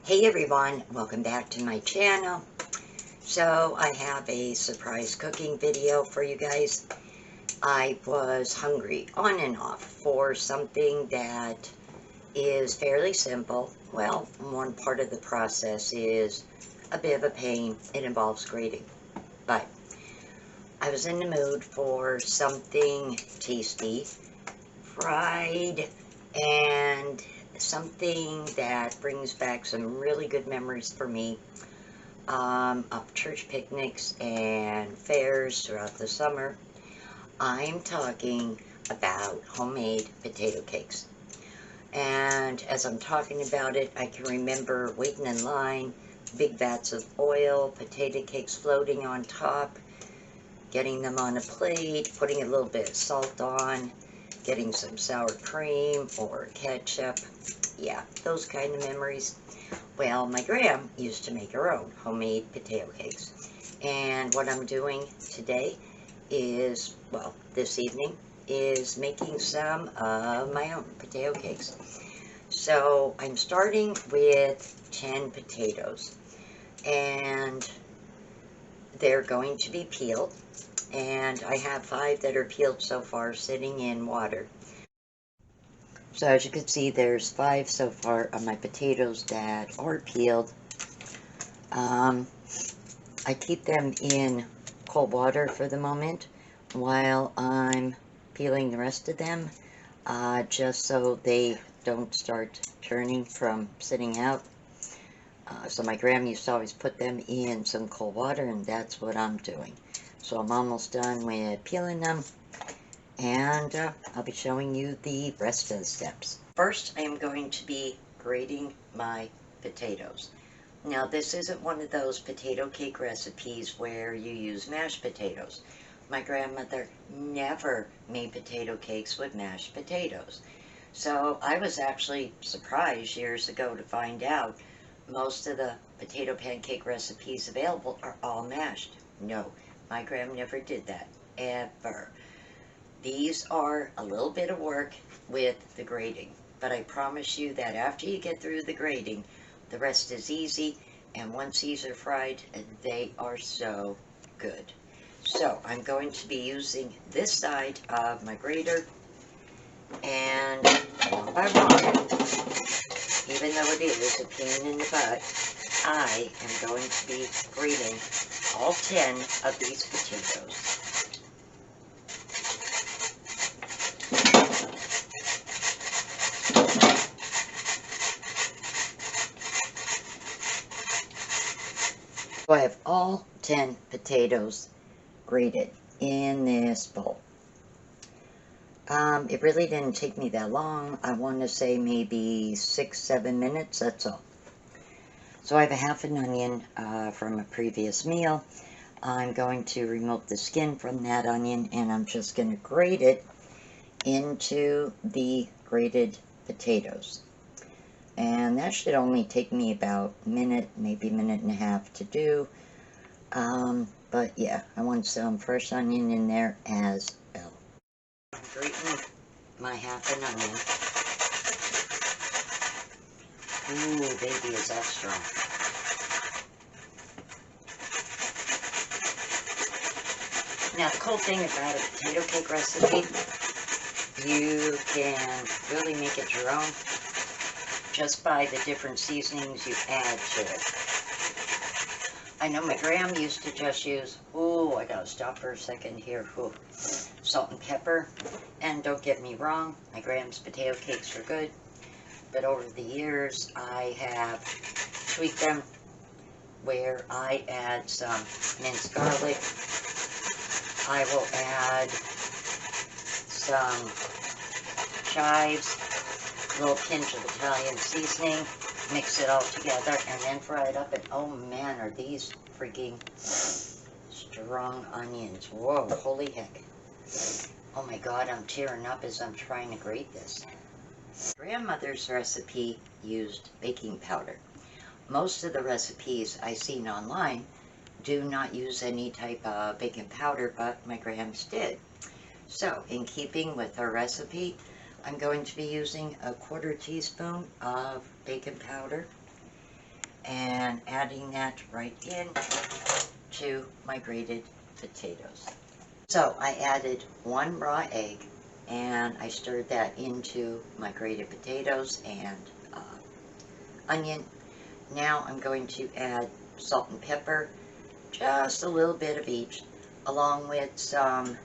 Hey everyone, welcome back to my channel. So I have a surprise cooking video for you guys. I was hungry on and off for something that is fairly simple. Well, one part of the process is a bit of a pain. It involves grating. But I was in the mood for something tasty, fried, and something that brings back some really good memories for me of church picnics and fairs throughout the summer. I'm talking about homemade potato cakes. And as I'm talking about it, I can remember waiting in line, big vats of oil, potato cakes floating on top, getting them on a plate, putting a little bit of salt on, getting some sour cream or ketchup. Yeah, those kind of memories. Well, my gram used to make her own homemade potato cakes. And what I'm doing today is, well, this evening, is making some of my own potato cakes. So I'm starting with 10 potatoes. And they're going to be peeled. And I have 5 that are peeled so far, sitting in water. So as you can see, there's 5 so far of my potatoes that are peeled. I keep them in cold water for the moment while I'm peeling the rest of them, just so they don't start turning from sitting out. So my grandma used to always put them in some cold water, and that's what I'm doing. So I'm almost done with peeling them, and I'll be showing you the rest of the steps. First, I am going to be grating my potatoes. Now, this isn't one of those potato cake recipes where you use mashed potatoes. My grandmother never made potato cakes with mashed potatoes. So I was actually surprised years ago to find out most of the potato pancake recipes available are all mashed. No, my grandma never did that, ever. These are a little bit of work with the grating, but I promise you that after you get through the grating, the rest is easy, and once these are fried, they are so good. So I'm going to be using this side of my grater, and one by one, even though it is a pain in the butt, I am going to be grating all 10 of these potatoes. So I have all 10 potatoes grated in this bowl. It really didn't take me that long. I want to say maybe 6-7 minutes, that's all. So I have a half an onion from a previous meal. I'm going to remove the skin from that onion, and I'm just going to grate it into the grated potatoes. And that should only take me about a minute, maybe a minute and a half to do. But yeah, I want some fresh onion in there as well. I'm grating my half an onion. Ooh, baby, is that strong. Now, the cool thing about a potato cake recipe, you can really make it your own just by the different seasonings you add to it. I know my grandma used to just use, I gotta stop for a second here, salt and pepper. And don't get me wrong, my grandma's potato cakes are good, but over the years I have tweaked them where I add some minced garlic. I will add some chives, a little pinch of Italian seasoning, mix it all together, and then fry it up. And oh man, are these freaking strong onions. Whoa, holy heck. Oh my god, I'm tearing up as I'm trying to grate this. Grandmother's recipe used baking powder. Most of the recipes I've seen online do not use any type of baking powder, but my grams did. So, in keeping with her recipe, I'm going to be using a 1/4 teaspoon of baking powder. and adding that right in to my grated potatoes. So I added 1 raw egg, and I stirred that into my grated potatoes and onion. Now I'm going to add salt and pepper, just a little bit of each, along with some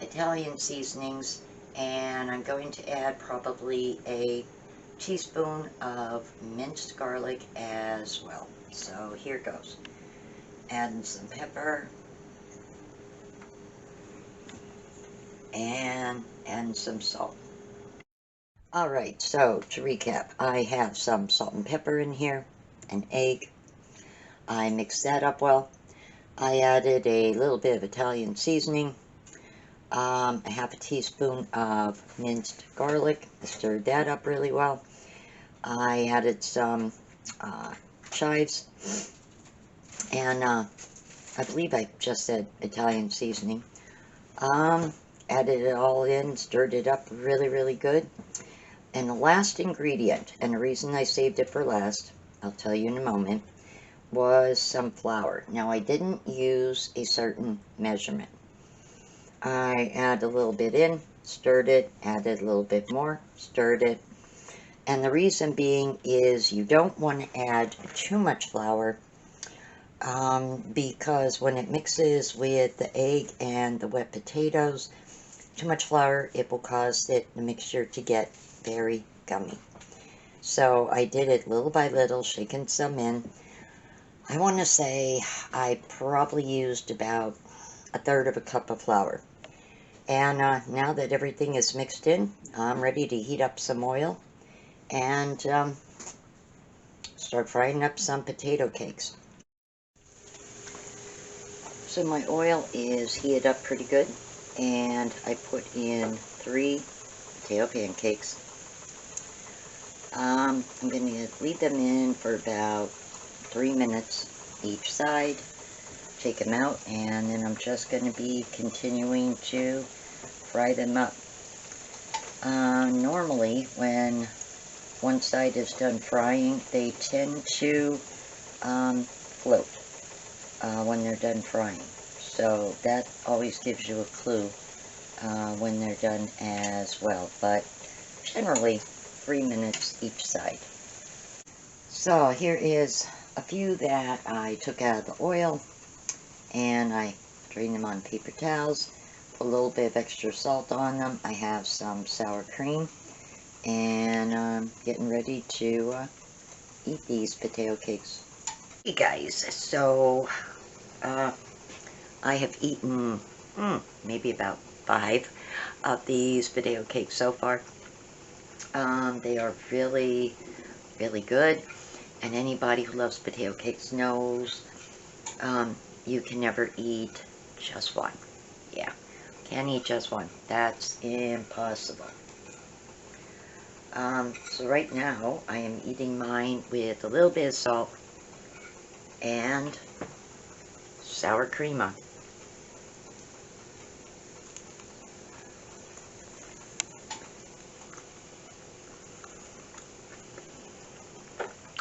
Italian seasonings, and I'm going to add probably a teaspoon of minced garlic as well. So here goes. Adding some pepper and some salt. Alright, so to recap, I have some salt and pepper in here, an egg. I mixed that up well. I added a little bit of Italian seasoning, a half a teaspoon of minced garlic. I stirred that up really well. I added some chives, and I believe I just said Italian seasoning. Added it all in, stirred it up really good. And the last ingredient, and the reason I saved it for last, I'll tell you in a moment, was some flour. Now, I didn't use a certain measurement. I add a little bit in, stirred it, added a little bit more, stirred it. And the reason being is you don't want to add too much flour, because when it mixes with the egg and the wet potatoes, too much flour, it will cause the mixture to get very gummy. So I did it little by little, shaking some in. I want to say I probably used about 1/3 cup of flour. And now that everything is mixed in, I'm ready to heat up some oil and start frying up some potato cakes. So my oil is heated up pretty good, and I put in 3 potato pancakes. I'm going to leave them in for about 3 minutes each side, take them out, and then I'm just going to be continuing to fry them up. Normally, when one side is done frying, they tend to float when they're done frying. So that always gives you a clue when they're done as well. But generally, 3 minutes each side. So here is a few that I took out of the oil, and I drained them on paper towels, put a little bit of extra salt on them. I have some sour cream, and I'm getting ready to eat these potato cakes. Hey guys, so I have eaten maybe about 5 of these potato cakes so far. They are really good, and anybody who loves potato cakes knows you can never eat just one. Yeah, can't eat just one. That's impossible. So right now I am eating mine with a little bit of salt and sour cream on.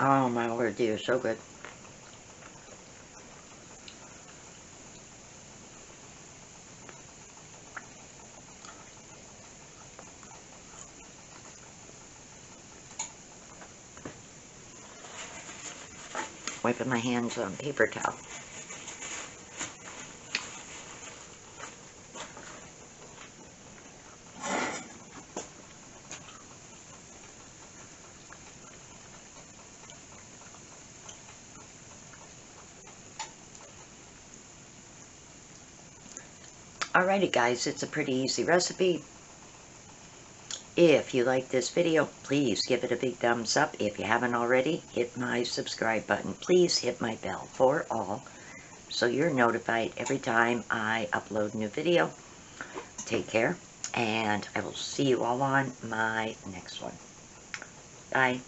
Oh my word, they are so good. Wiping my hands on paper towel. Alrighty guys, it's a pretty easy recipe. If you like this video, please give it a big thumbs up. If you haven't already, hit my subscribe button. Please hit my bell for all, so you're notified every time I upload a new video. Take care, and I will see you all on my next one. Bye.